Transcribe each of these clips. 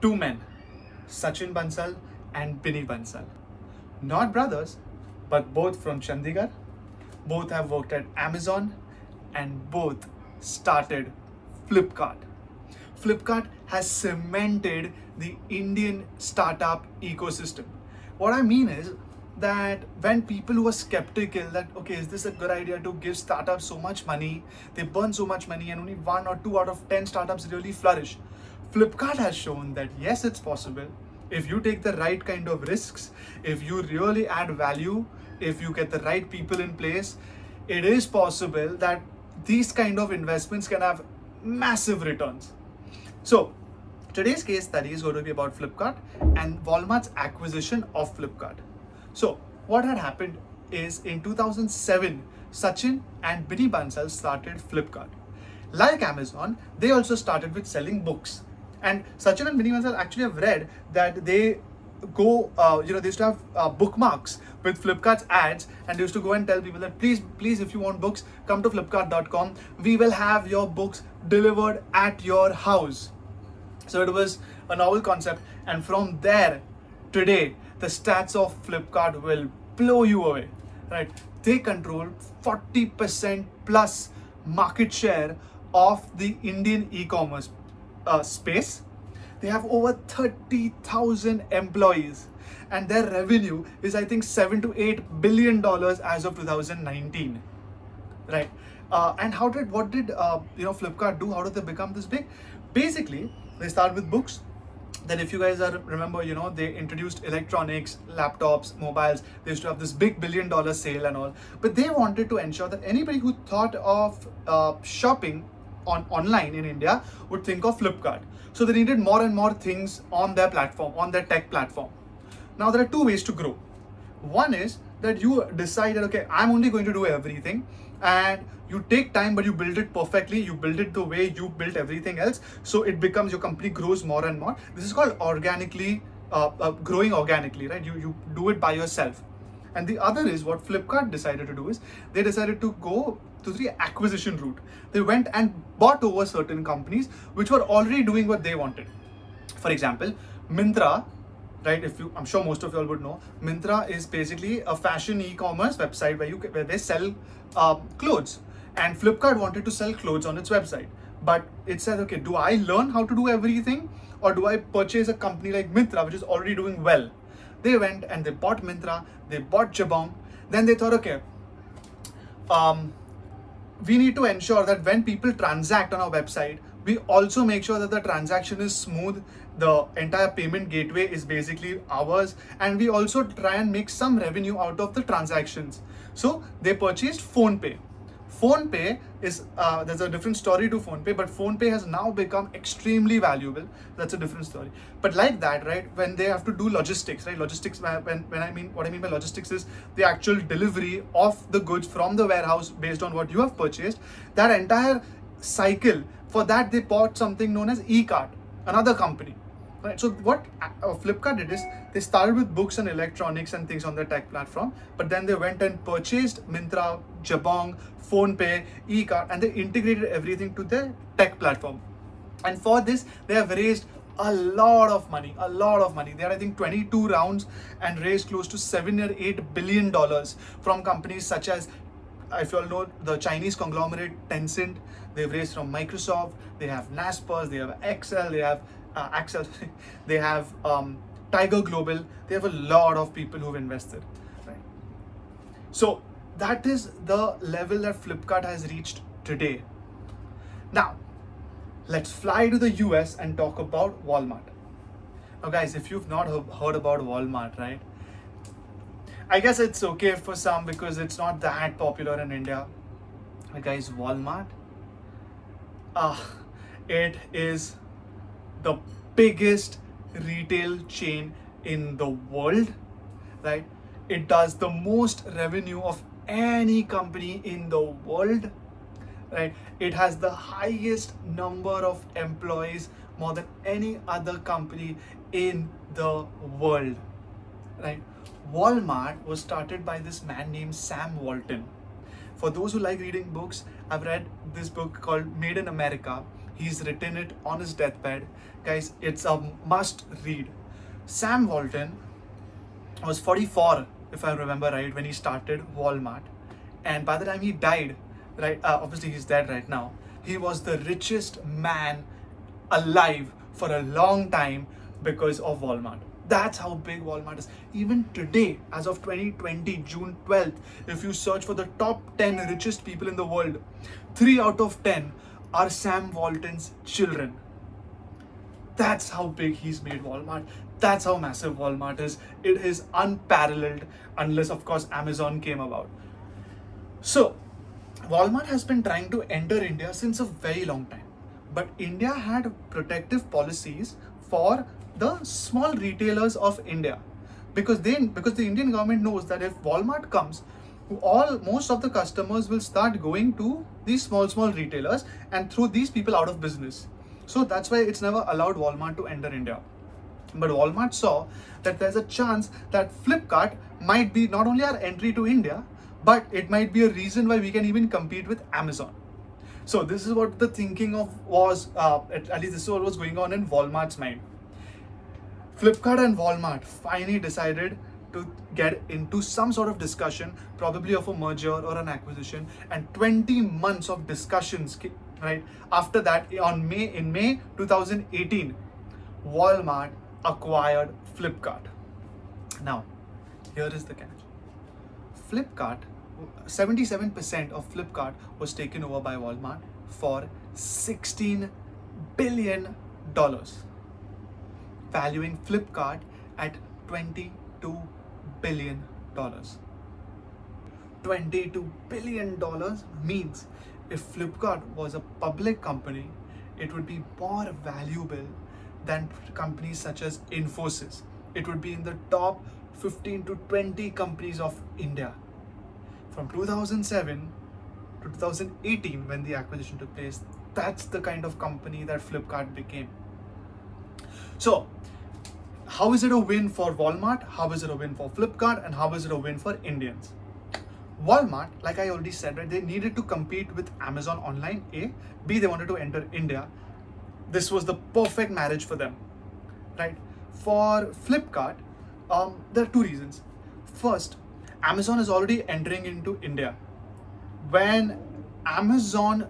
two men, Sachin Bansal and Binny Bansal. Not brothers, but both from Chandigarh. Both have worked at Amazon and both started Flipkart. Flipkart has cemented the Indian startup ecosystem. What I mean is that when people who are skeptical that, okay, is this a good idea to give startups so much money, they burn so much money and only 1 or 2 out of 10 startups really flourish. Flipkart has shown that yes, it's possible. If you take the right kind of risks, if you really add value, if you get the right people in place, it is possible that these kind of investments can have massive returns. So today's case study is going to be about Flipkart and Walmart's acquisition of Flipkart. So what had happened is in 2007, Sachin and Binny Bansal started Flipkart. Like Amazon, they also started with selling books. And Sachin and Binny Bansal actually have read that they go, they used to have bookmarks with Flipkart's ads, and they used to go and tell people that please, if you want books, come to flipkart.com. We will have your books delivered at your house. So it was a novel concept, and from there, today, the stats of Flipkart will blow you away, right? They control 40% plus market share of the Indian e-commerce space. They have over 30,000 employees, and their revenue is, I think, $7 to $8 billion as of 2019, right? And what did Flipkart do? How did they become this big? Basically, they start with books. Then, if you guys remember, they introduced electronics, laptops, mobiles. They used to have this big $1 billion sale and all. But they wanted to ensure that anybody who thought of shopping online in India would think of Flipkart. So they needed more and more things on their platform, on their tech platform. Now there are two ways to grow. One is that you decided, okay, I'm only going to do everything, and you take time, but you build it perfectly. You build it the way you built everything else. So it becomes, your company grows more and more. This is called growing organically, right? You do it by yourself. And the other is what Flipkart decided to do is they decided to go to the acquisition route. They went and bought over certain companies which were already doing what they wanted. For example, Myntra, right? I'm sure most of you all would know, Myntra is basically a fashion e-commerce website where they sell clothes. And Flipkart wanted to sell clothes on its website, but it said, okay, do I learn how to do everything, or do I purchase a company like Myntra which is already doing well? They went and they bought Myntra, they bought Jabong. Then they thought, okay, we need to ensure that when people transact on our website, we also make sure that the transaction is smooth. The entire payment gateway is basically ours, and we also try and make some revenue out of the transactions. So they purchased PhonePe. PhonePe is, there's a different story to PhonePe, but PhonePe has now become extremely valuable. That's a different story. But like that, right, when they have to do logistics, right? Logistics, what I mean by logistics is the actual delivery of the goods from the warehouse based on what you have purchased. That entire cycle, for that they bought something known as eCart, another company. Right. So what Flipkart did is they started with books and electronics and things on their tech platform, but then they went and purchased Myntra, Jabong, PhonePe, eCart, and they integrated everything to their tech platform. And for this, they have raised a lot of money. They had, I think, 22 rounds and raised close to $7 or $8 billion from companies such as, if you all know, the Chinese conglomerate Tencent. They've raised from Microsoft. They have Naspers. They have Excel. They have Axel, they have Tiger Global. They have a lot of people who've invested, right? So that is the level that Flipkart has reached today. Now, let's fly to the US and talk about Walmart. Now guys, if you've not heard about Walmart, right, I guess it's okay for some because it's not that popular in India. But guys, Walmart, it is the biggest retail chain in the world, right? It does the most revenue of any company in the world, right? It has the highest number of employees, more than any other company in the world, right? Walmart was started by this man named Sam Walton. For those who like reading books, I've read this book called Made in America. He's written it on his deathbed. Guys, it's a must read. Sam Walton was 44, if I remember right, when he started Walmart. And by the time he died, right, obviously he's dead right now, he was the richest man alive for a long time because of Walmart. That's how big Walmart is. Even today, as of 2020, June 12th, if you search for the top 10 richest people in the world, 3 out of 10 are Sam Walton's children. That's how big he's made Walmart. That's how massive Walmart is. It is unparalleled, unless, of course, Amazon came about. So, Walmart has been trying to enter India since a very long time. But India had protective policies for the small retailers of India. Because the Indian government knows that if Walmart comes, most of the customers will start going to these small retailers and throw these people out of business. So that's why it's never allowed Walmart to enter India. But Walmart saw that there's a chance that Flipkart might be not only our entry to India, but it might be a reason why we can even compete with Amazon. So this is what the thinking of was, at least this is what was going on in Walmart's mind. Flipkart and Walmart finally decided to get into some sort of discussion, probably of a merger or an acquisition, and 20 months of discussions, right? After that, in May 2018, Walmart acquired Flipkart. Now, here is the catch. Flipkart, 77% of Flipkart was taken over by Walmart for $16 billion, valuing Flipkart at $22 billion. $22 billion means if Flipkart was a public company, it would be more valuable than companies such as Infosys. It would be in the top 15 to 20 companies of India. From 2007 to 2018, when the acquisition took place, that's the kind of company that Flipkart became. So, how is it a win for Walmart? How is it a win for Flipkart? And how is it a win for Indians? Walmart, like I already said, right, they needed to compete with Amazon online, A. B, they wanted to enter India. This was the perfect marriage for them, right? For Flipkart, there are two reasons. First, Amazon is already entering into India. When Amazon,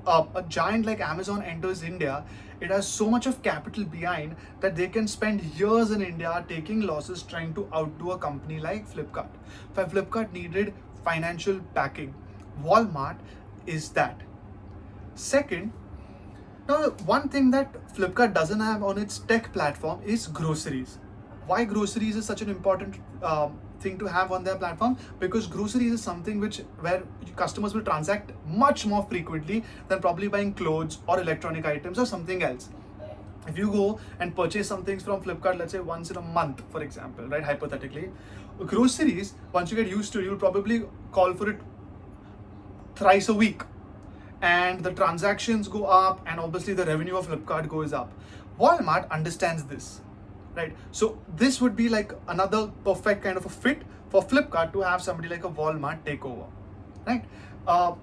a giant like Amazon enters India, it has so much of capital behind that they can spend years in India taking losses trying to outdo a company like Flipkart. Flipkart needed financial backing. Walmart is that. Second, now one thing that Flipkart doesn't have on its tech platform is groceries. Why groceries is such an important thing to have on their platform? Because groceries is something where customers will transact much more frequently than probably buying clothes or electronic items or something else. If you go and purchase some things from Flipkart, let's say once in a month, for example, right, hypothetically, groceries, once you get used to it, you'll probably call for it thrice a week. And the transactions go up, and obviously the revenue of Flipkart goes up. Walmart understands this, right? So this would be like another perfect kind of a fit for Flipkart to have somebody like a Walmart take over, right?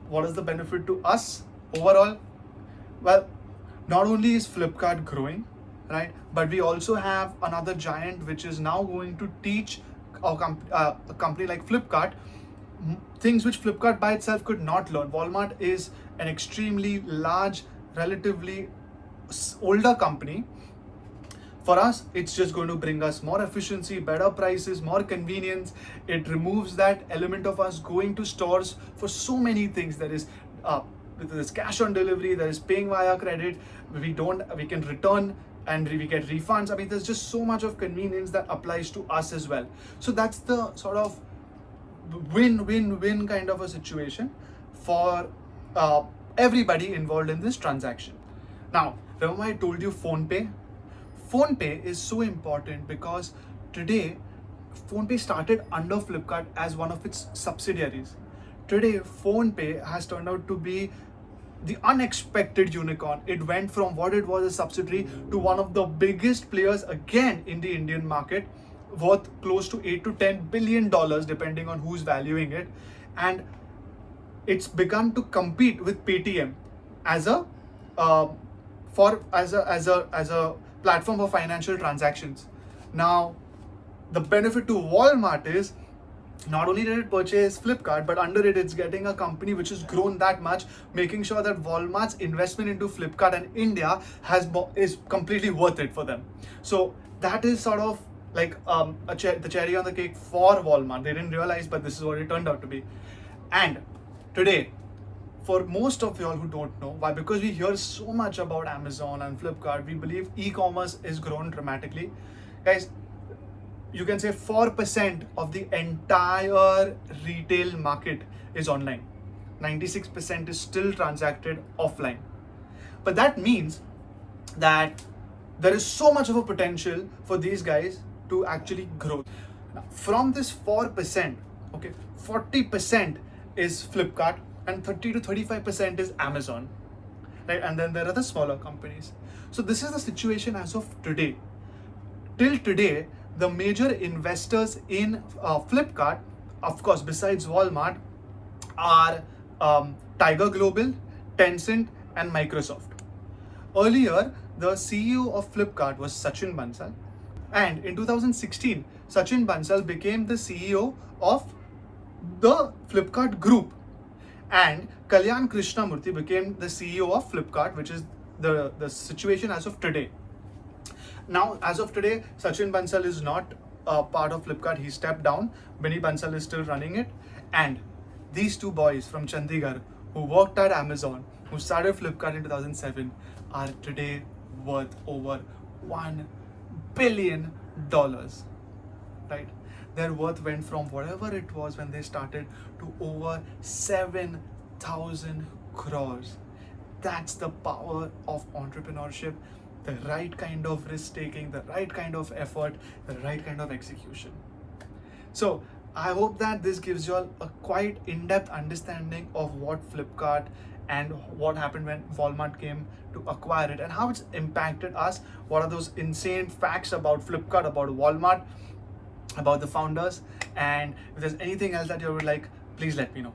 What is the benefit to us overall? Well, not only is Flipkart growing, right, but we also have another giant which is now going to teach a company like Flipkart things which Flipkart by itself could not learn. Walmart is an extremely large, relatively older company. For us, it's just going to bring us more efficiency, better prices, more convenience. It removes that element of us going to stores for so many things. There's cash on delivery, there is paying via credit, we can return and we get refunds. I mean, there's just so much of convenience that applies to us as well. So that's the sort of win-win-win kind of a situation for everybody involved in this transaction. Now, remember I told you PhonePe? PhonePe is so important because today PhonePe started under Flipkart as one of its subsidiaries. Today, PhonePe has turned out to be the unexpected unicorn. It went from what it was a subsidiary to one of the biggest players again in the Indian market, worth close to $8 to $10 billion depending on who's valuing it. And it's begun to compete with Paytm as a for as a platform for financial transactions. Now, the benefit to Walmart is not only did it purchase Flipkart, but under it, it's getting a company which has grown that much, making sure that Walmart's investment into Flipkart and India is completely worth it for them. So that is sort of like the cherry on the cake for Walmart. They didn't realize, but this is what it turned out to be. And today, for most of y'all who don't know, why? Because we hear so much about Amazon and Flipkart, we believe e-commerce is grown dramatically. Guys, you can say 4% of the entire retail market is online. 96% is still transacted offline. But that means that there is so much of a potential for these guys to actually grow. Now, from this 4%, okay, 40% is Flipkart and 30 to 35% is Amazon, right? And then there are the smaller companies. So this is the situation as of today. Till today, the major investors in Flipkart, of course, besides Walmart, are Tiger Global, Tencent, and Microsoft. Earlier, the CEO of Flipkart was Sachin Bansal, and in 2016, Sachin Bansal became the CEO of the Flipkart Group, and Kalyan Krishnamurthy became the CEO of Flipkart, which is the situation as of today. Now, as of today, Sachin Bansal is not part of Flipkart. He stepped down. Benny Bansal is still running it. And these two boys from Chandigarh who worked at Amazon, who started Flipkart in 2007, are today worth over $1 billion. Right? Their worth went from whatever it was when they started to over 7,000 crores. That's the power of entrepreneurship. The right kind of risk taking, the right kind of effort, the right kind of execution. So I hope that this gives you all a quite in-depth understanding of what Flipkart and what happened when Walmart came to acquire it and how it's impacted us. What are those insane facts about Flipkart, about Walmart, about the founders, and if there's anything else that you would like, please let me know.